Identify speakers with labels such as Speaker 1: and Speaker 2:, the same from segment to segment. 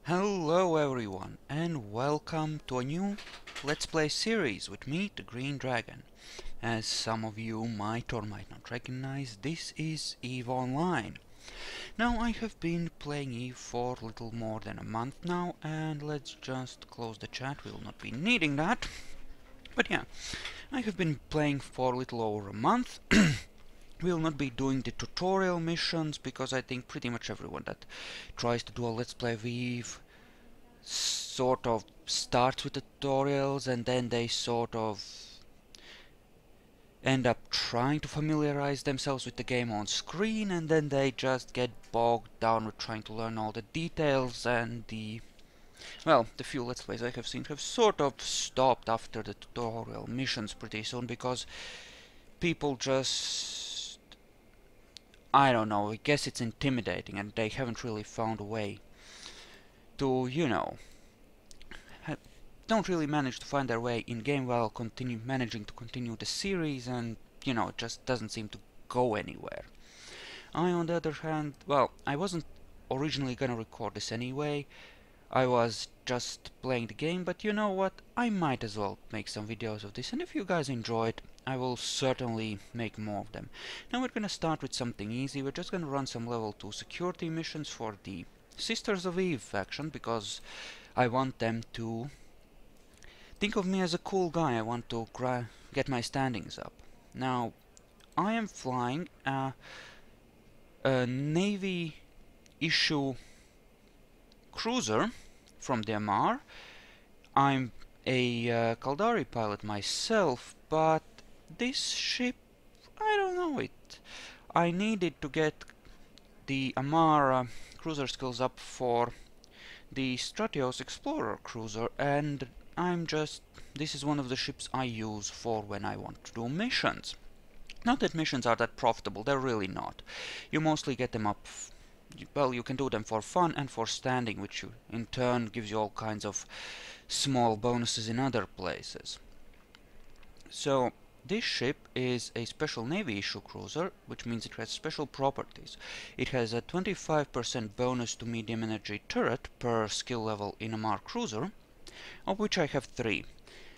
Speaker 1: Hello everyone and welcome to a new Let's Play series with me, the Green Dragon. As some of you might or might not recognize, this is EVE Online. Now I have been playing EVE for little more than a month now, and let's just close the chat, we will not be needing that. But yeah, I have been playing for a little over a month. We will not be doing the tutorial missions because I think pretty much everyone that tries to do a Let's Play of EVE sort of starts with tutorials and then they sort of end up trying to familiarize themselves with the game on screen, and then they just get bogged down with trying to learn all the details, and the few Let's Plays I have seen have sort of stopped after the tutorial missions pretty soon because people just, I don't know, I guess it's intimidating and they haven't really found a way to, don't really manage to find their way in game while managing to continue the series, and it just doesn't seem to go anywhere. On the other hand, I wasn't originally gonna record this anyway. I was just playing the game, but you know what? I might as well make some videos of this, and if you guys enjoy it, I will certainly make more of them. Now we're gonna start with something easy. We're just gonna run some level 2 security missions for the Sisters of Eve faction, because I want them to think of me as a cool guy. I want to get my standings up. Now, I am flying a Navy issue cruiser from the MR. I'm a Caldari pilot myself, but this ship, I don't know it. I needed to get the MR cruiser skills up for the Stratios Explorer cruiser, and this is one of the ships I use for when I want to do missions. Not that missions are that profitable, they're really not. You mostly get them up, you can do them for fun and for standing, which in turn gives you all kinds of small bonuses in other places. So, this ship is a special Navy issue cruiser, which means it has special properties. It has a 25% bonus to medium energy turret per skill level in a MR cruiser, of which I have 3,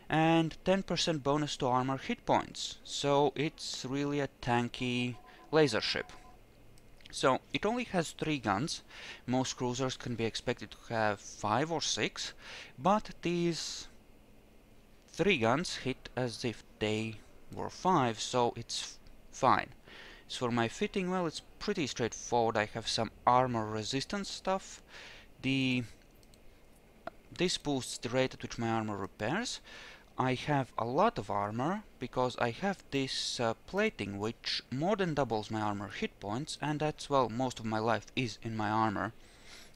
Speaker 1: and 10% bonus to armor hit points, so it's really a tanky laser ship. So it only has 3 guns. Most cruisers can be expected to have 5 or 6, but these 3 guns hit as if they were 5, so it's fine. As for my fitting, well, it's pretty straightforward. I have some armor resistance stuff. This boosts the rate at which my armor repairs. I have a lot of armor because I have this plating which more than doubles my armor hit points, and that's, well, most of my life is in my armor.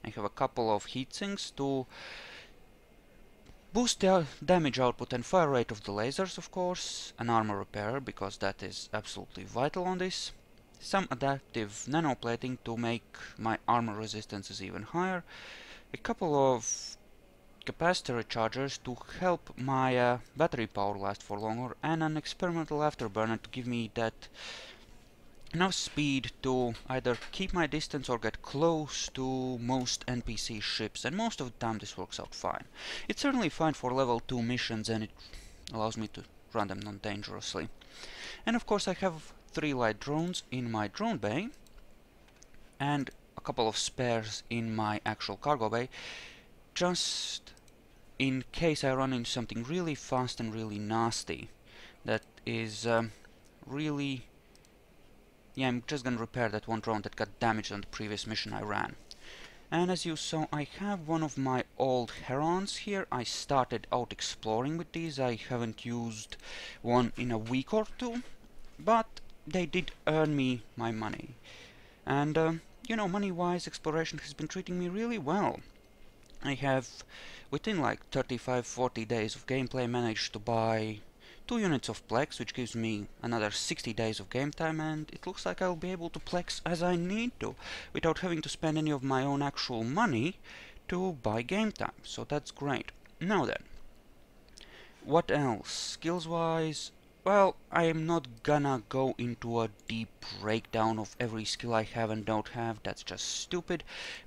Speaker 1: I have a couple of heatsinks to boost the damage output and fire rate of the lasers, of course, an armor repair because that is absolutely vital on this, some adaptive nanoplating to make my armor resistances even higher, a couple of capacitor rechargers to help my battery power last for longer, and an experimental afterburner to give me that enough speed to either keep my distance or get close to most NPC ships, and most of the time this works out fine. It's certainly fine for level 2 missions, and it allows me to run them non-dangerously. And of course I have 3 light drones in my drone bay, and a couple of spares in my actual cargo bay, just in case I run into something really fast and really nasty that is really... Yeah, I'm just gonna repair that one drone that got damaged on the previous mission I ran. And as you saw, I have one of my old Herons here. I started out exploring with these. I haven't used one in a week or 2, but they did earn me my money. And, money-wise, exploration has been treating me really well. I have, within like 35-40 days of gameplay, managed to buy 2 units of Plex, which gives me another 60 days of game time, and it looks like I'll be able to Plex as I need to, without having to spend any of my own actual money to buy game time, so that's great. Now then, what else? Skills-wise, Well, I am not gonna go into a deep breakdown of every skill I have and don't have, that's just stupid,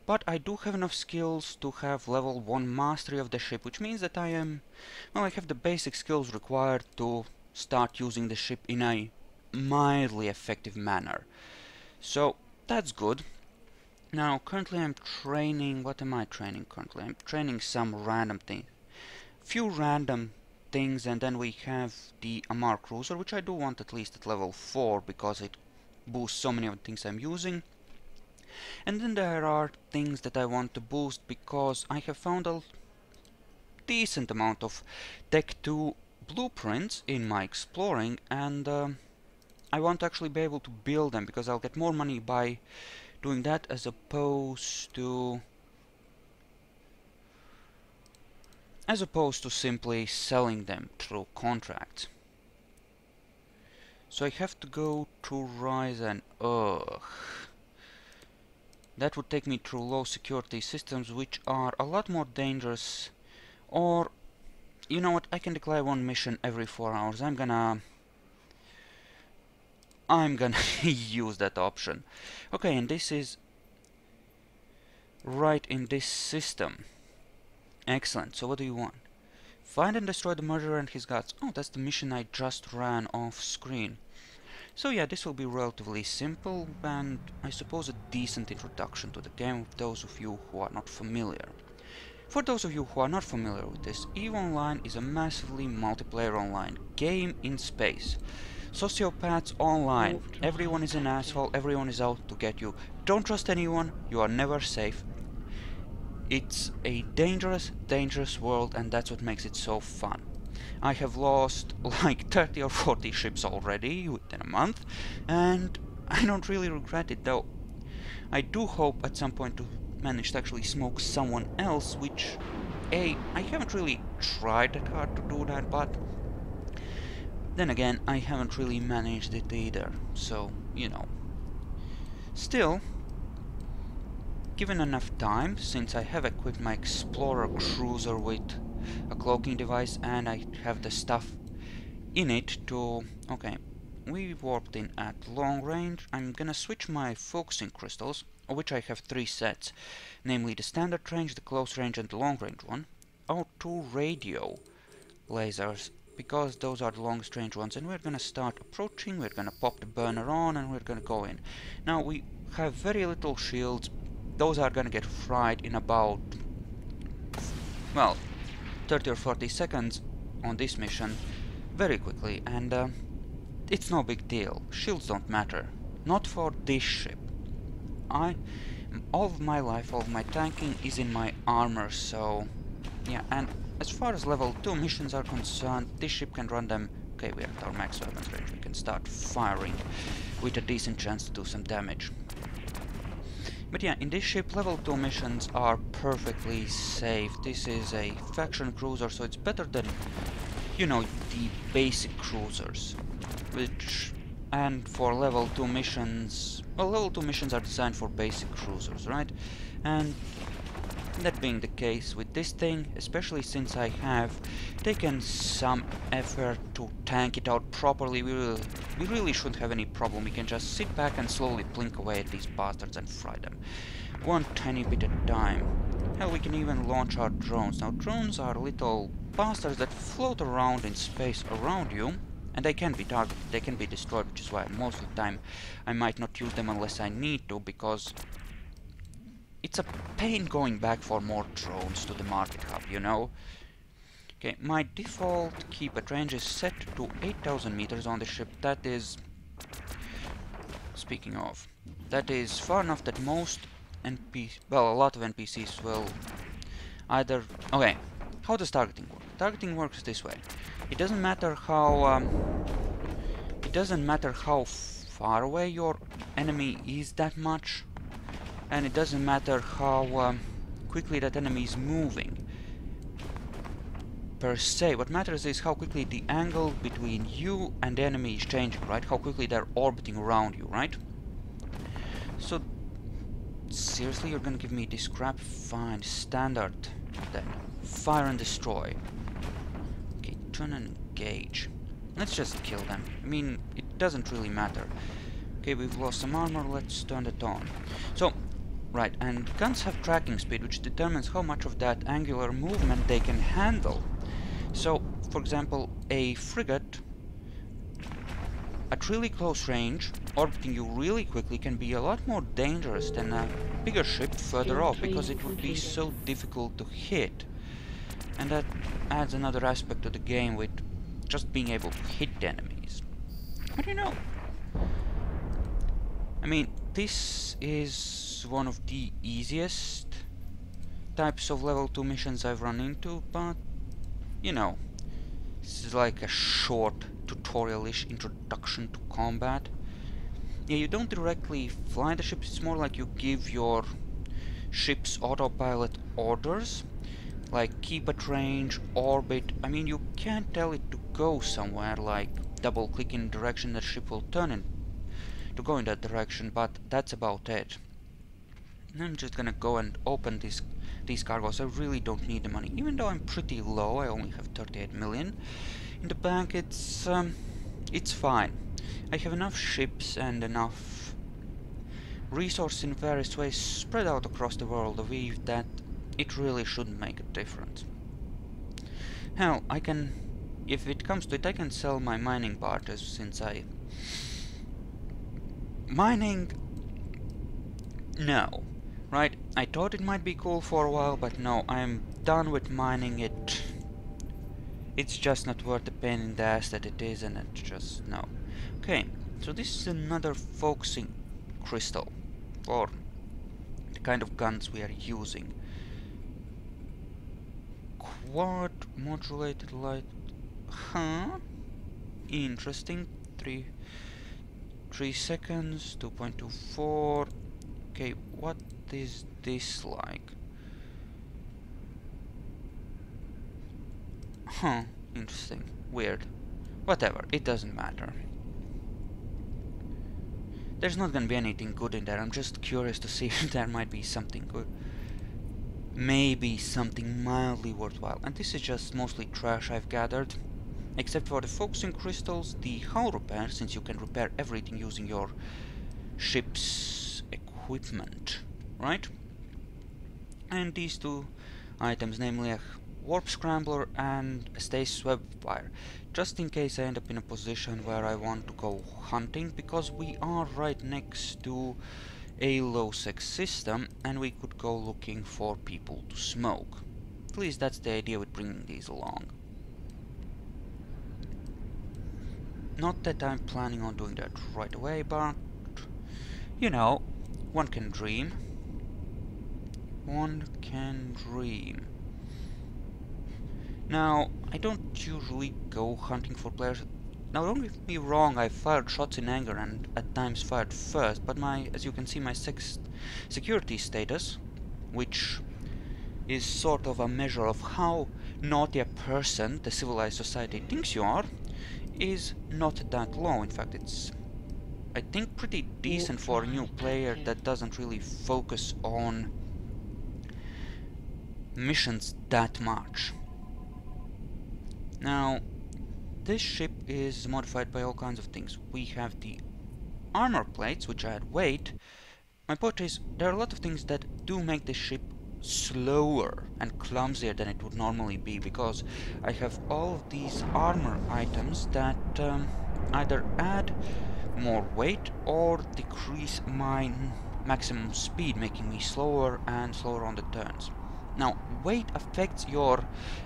Speaker 1: but I do have enough skills to have level 1 mastery of the ship, which means that I have the basic skills required to start using the ship in a mildly effective manner. So, that's good. Now, currently I'm training, what am I training currently? I'm training some random thing. Few random things, and then we have the Amar Cruiser, which I do want at least at level 4, because it boosts so many of the things I'm using. And then there are things that I want to boost, because I have found a decent amount of Tech 2 blueprints in my exploring, and I want to actually be able to build them, because I'll get more money by doing that as opposed to simply selling them through contracts. So I have to go to Rise and that would take me through low security systems, which are a lot more dangerous. Or, you know what, I can declare one mission every 4 hours. I'm gonna use that option. Okay, and this is right in this system. Excellent, so what do you want? Find and destroy the murderer and his guards. Oh, that's the mission I just ran off screen. So yeah, this will be relatively simple, and I suppose a decent introduction to the game for those of you who are not familiar. For those of you who are not familiar with this, EVE Online is a massively multiplayer online game in space. Sociopaths online. Everyone is an asshole, everyone is out to get you. Don't trust anyone, you are never safe. It's a dangerous, dangerous world, and that's what makes it so fun. I have lost like 30 or 40 ships already within a month, and I don't really regret it, though. I do hope at some point to manage to actually smoke someone else, which, I haven't really tried that hard to do that, but then again, I haven't really managed it either, so, you know. Still, given enough time, since I have equipped my Explorer Cruiser with a cloaking device and I have the stuff in it to... Okay, we warped in at long range. I'm gonna switch my focusing crystals, of which I have 3 sets, namely the standard range, the close range and the long range one, out to radio lasers, because those are the longest range ones, and we're gonna start approaching, we're gonna pop the burner on, and we're gonna go in. Now, we have very little shields. Those are gonna get fried in about, well, 30 or 40 seconds on this mission, very quickly, and it's no big deal. Shields don't matter. Not for this ship. All of my life, all of my tanking is in my armor, so yeah, and as far as level 2 missions are concerned, this ship can run them. Okay, we're at our max weapons range, we can start firing with a decent chance to do some damage. But yeah, in this ship, level 2 missions are perfectly safe. This is a faction cruiser, so it's better than, you know, the basic cruisers. And for level 2 missions, well, level 2 missions are designed for basic cruisers, right? And that being the case with this thing, especially since I have taken some effort to tank it out properly, we really shouldn't have any problem. We can just sit back and slowly blink away at these bastards and fry them. One tiny bit at a time. Hell, we can even launch our drones. Now, drones are little bastards that float around in space around you, and they can be targeted, they can be destroyed, which is why most of the time I might not use them unless I need to, because it's a pain going back for more drones to the market hub, you know? Okay, my default keep at range is set to 8,000 meters on the ship. That is... Speaking of, that is far enough that most well, a lot of NPCs will either... Okay, how does targeting work? Targeting works this way. It doesn't matter how... it doesn't matter how far away your enemy is that much, and it doesn't matter how quickly that enemy is moving, per se. What matters is how quickly the angle between you and the enemy is changing, right? How quickly they're orbiting around you, right? So, seriously, you're gonna give me this crap? Fine, standard, then. Fire and destroy. Okay, turn and engage. Let's just kill them. I mean, it doesn't really matter. Okay, we've lost some armor, let's turn it on. So, right, and guns have tracking speed, which determines how much of that angular movement they can handle. So, for example, a frigate at really close range, orbiting you really quickly, can be a lot more dangerous than a bigger ship further off, because it would be so difficult to hit. And that adds another aspect to the game with just being able to hit the enemies. I don't know. I mean, this is one of the easiest types of level 2 missions I've run into, but, you know, this is like a short tutorial-ish introduction to combat. Yeah, you don't directly fly the ships, it's more like you give your ship's autopilot orders, like keep at range, orbit. I mean, you can't tell it to go somewhere, like double-click in the direction the ship will turn in to go in that direction, but that's about it. I'm just gonna go and open these cargoes. I really don't need the money, even though I'm pretty low. I only have 38 million in the bank. It's fine. I have enough ships and enough resources in various ways spread out across the world of Eve that it really shouldn't make a difference. Hell, I can, if it comes to it, I can sell my mining barters, since mining, no. Right, I thought it might be cool for a while, but no, I'm done with mining it. It's just not worth the pain in the ass that it is, and it's just no. Okay, so this is another focusing crystal for the kind of guns we are using. Quad modulated light. Huh? Interesting. 3 seconds, 2.24. Okay, what is this like? Huh, interesting. Weird. Whatever, it doesn't matter. There's not gonna be anything good in there. I'm just curious to see if there might be something good. Maybe something mildly worthwhile. And this is just mostly trash I've gathered. Except for the focusing crystals, the hull repair, since you can repair everything using your ship's equipment, right? And these two items, namely a warp scrambler and a stasis web wire, just in case I end up in a position where I want to go hunting, because we are right next to a low-sec system and we could go looking for people to smoke. At least that's the idea with bringing these along. Not that I'm planning on doing that right away, but you know, one can dream. One can dream. Now, I don't usually go hunting for players. Now, don't get me wrong, I've fired shots in anger and at times fired first, but as you can see, my security status, which is sort of a measure of how naughty a person the civilized society thinks you are, is not that low. In fact, it's, I think, pretty decent for a new player that doesn't really focus on missions that much. Now, this ship is modified by all kinds of things. We have the armor plates, which add weight. My point is, there are a lot of things that do make this ship slower and clumsier than it would normally be, because I have all of these armor items that either add more weight or decrease my maximum speed, making me slower and slower on the turns. Now, weight affects your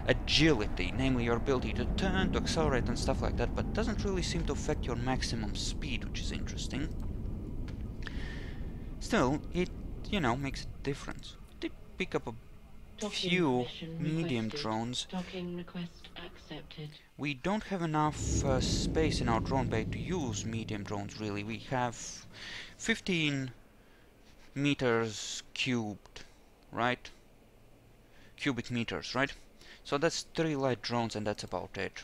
Speaker 1: agility, namely your ability to turn, to accelerate and stuff like that, but doesn't really seem to affect your maximum speed, which is interesting. Still, it, you know, makes a difference. Did pick up a few medium drones. We don't have enough space in our drone bay to use medium drones, really. We have 15 meters cubed, right? Cubic meters, right? So that's 3 light drones and that's about it.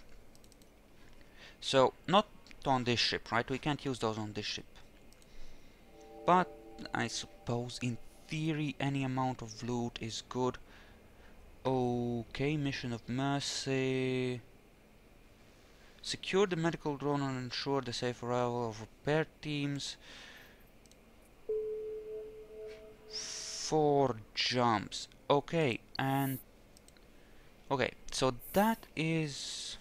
Speaker 1: So, not on this ship, right? We can't use those on this ship. But I suppose in theory any amount of loot is good. Okay, mission of mercy. Secure the medical drone and ensure the safe arrival of repair teams. 4 jumps. Okay, and okay, so that is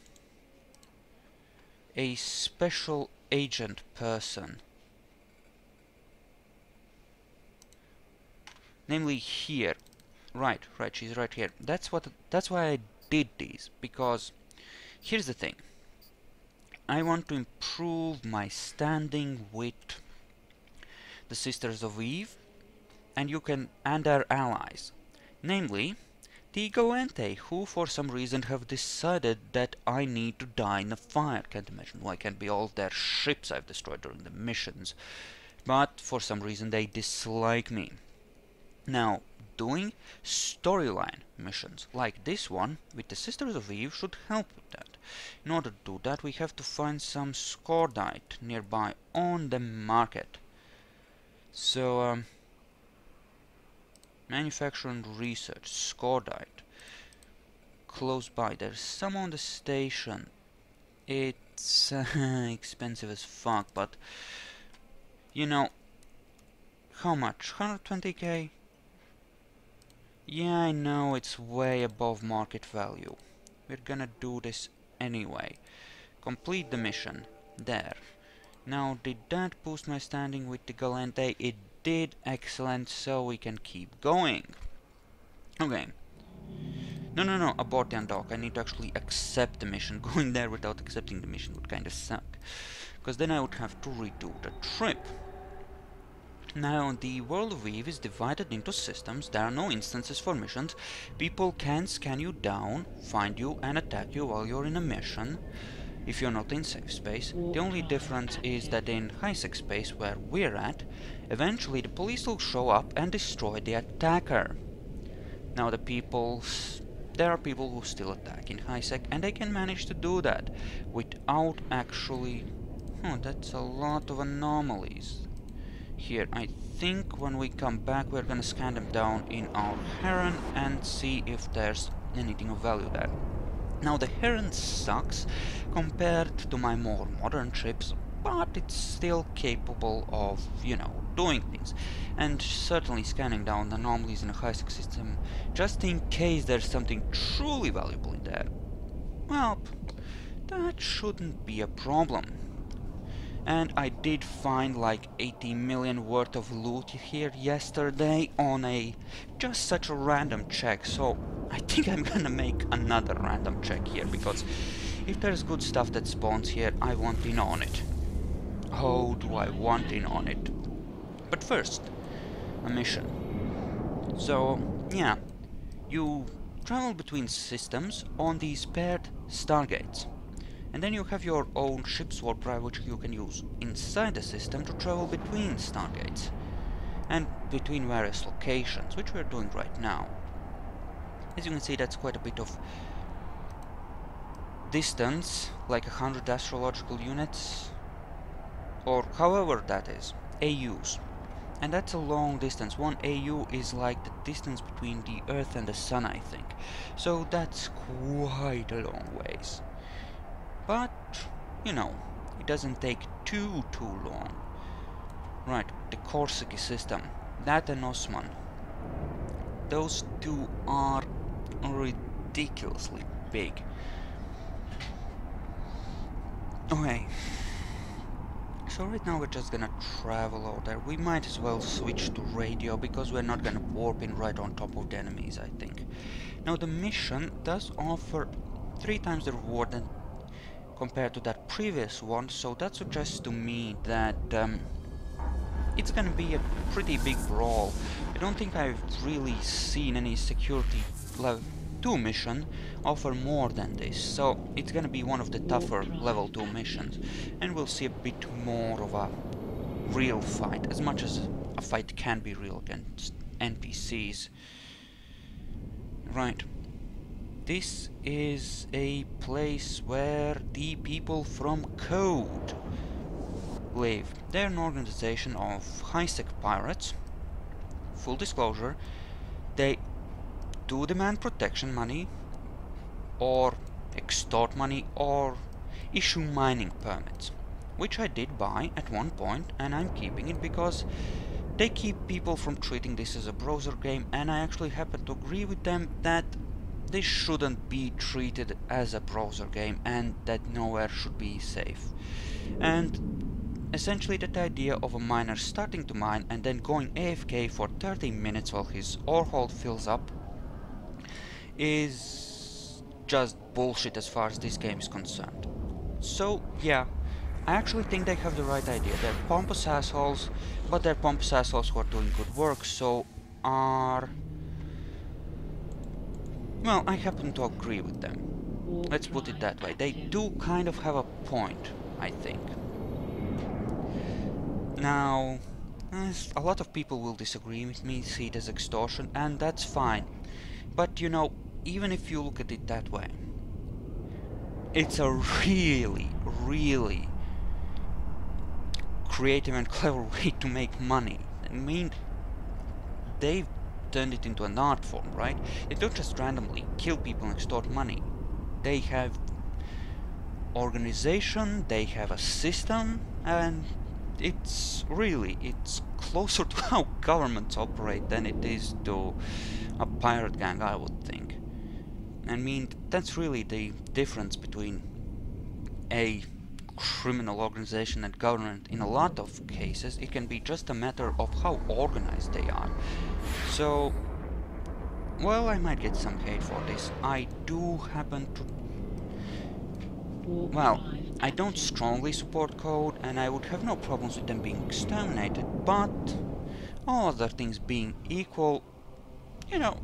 Speaker 1: a special agent person. Namely here. Right, she's right here. That's why I did these, because here's the thing. I want to improve my standing with the Sisters of Eve and their allies. Namely, the Galente, who for some reason have decided that I need to die in a fire. Can't imagine why. Can't be all their ships I've destroyed during the missions. But for some reason they dislike me. Now, doing storyline missions like this one with the Sisters of Eve should help with that. In order to do that, we have to find some scordite nearby on the market. So, manufacture and research, scordite. Close by, there's some on the station. It's expensive as fuck, but you know, how much? 120k? Yeah, I know it's way above market value. We're gonna do this anyway. Complete the mission. There. Now, did that boost my standing with the Galente? It did. Excellent, so we can keep going. Okay. No, abort and dock. I need to actually accept the mission. Going there without accepting the mission would kinda suck. Because then I would have to redo the trip. Now, the world of Eve is divided into systems. There are no instances for missions. People can scan you down, find you, and attack you while you're in a mission, if you're not in safe space. The only difference is that in high-sec space, where we're at, eventually the police will show up and destroy the attacker. Now, there are people who still attack in high-sec, and they can manage to do that without actually... Oh, that's a lot of anomalies. Here, I think when we come back we're gonna scan them down in our Heron and see if there's anything of value there. Now, the Heron sucks compared to my more modern ships, but it's still capable of, you know, doing things. And certainly scanning down anomalies in a high-sec system, just in case there's something truly valuable in there. Well, that shouldn't be a problem. And I did find like 80 million worth of loot here yesterday on just such a random check, so I think I'm gonna make another random check here, because if there's good stuff that spawns here, I want in on it. Oh, do I want in on it. But first, a mission. So, yeah, you travel between systems on these paired stargates. And then you have your own ship's warp drive, which you can use inside the system to travel between stargates and between various locations, which we're doing right now. As you can see, that's quite a bit of distance, like 100 astrological units, or however that is, AUs. And that's a long distance. 1 AU is like the distance between the Earth and the Sun, I think. So that's quite a long ways. But, you know, it doesn't take too long. Right, the Korsaki system. That and Osman. Those two are ridiculously big. Okay. So right now we're just gonna travel over there. We might as well switch to radio, because we're not gonna warp in right on top of the enemies, I think. Now, the mission does offer 3 times the reward than compared to that previous one, so that suggests to me that it's gonna be a pretty big brawl. I don't think I've really seen any security level 2 mission offer more than this, so it's gonna be one of the tougher level 2 missions, and we'll see a bit more of a real fight, as much as a fight can be real against NPCs. Right. This is a place where the people from Code live. They're an organization of high-sec pirates. Full disclosure, they do demand protection money, or extort money, or issue mining permits, which I did buy at one point, and I'm keeping it because they keep people from treating this as a browser game, and I actually happen to agree with them that this shouldn't be treated as a browser game and that nowhere should be safe. And essentially that idea of a miner starting to mine and then going AFK for 30 minutes while his ore hold fills up is just bullshit as far as this game is concerned. So yeah, I actually think they have the right idea. They're pompous assholes, but they're pompous assholes who are doing good work, so are... well, I happen to agree with them. Let's put it that way. They do kind of have a point, I think. Now, a lot of people will disagree with me, see it as extortion, and that's fine. But you know, even if you look at it that way, it's a really, really creative and clever way to make money. I mean, they've turned it into an art form, right? They don't just randomly kill people and extort money. They have organization, they have a system, and it's closer to how governments operate than it is to a pirate gang, I would think. I mean, that's really the difference between a criminal organization and government. In a lot of cases, it can be just a matter of how organized they are. So, well, I might get some hate for this. I do happen to... well, I don't strongly support code, and I would have no problems with them being exterminated, but all other things being equal, you know,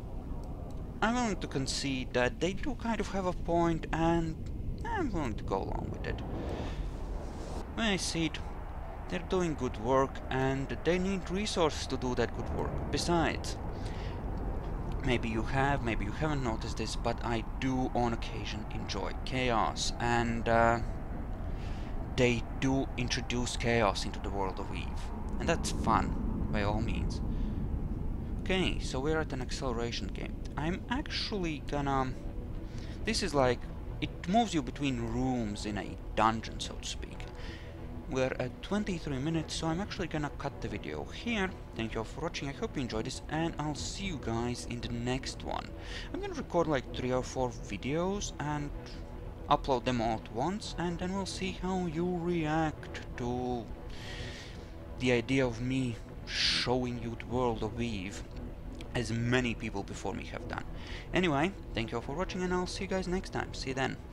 Speaker 1: I'm willing to concede that they do kind of have a point, and I'm willing to go along with it. When I see it, they're doing good work, and they need resources to do that good work. Besides, maybe you haven't noticed this, but I do on occasion enjoy chaos, and they do introduce chaos into the world of Eve, and that's fun, by all means. Okay, so we're at an acceleration game. I'm actually gonna... this is like... it moves you between rooms in a dungeon, so to speak. We're at 23 minutes, so I'm actually gonna cut the video here. Thank you all for watching, I hope you enjoyed this, and I'll see you guys in the next one. I'm gonna record like 3 or 4 videos and upload them all at once, and then we'll see how you react to the idea of me showing you the world of Eve, as many people before me have done. Anyway, thank you all for watching, and I'll see you guys next time. See you then.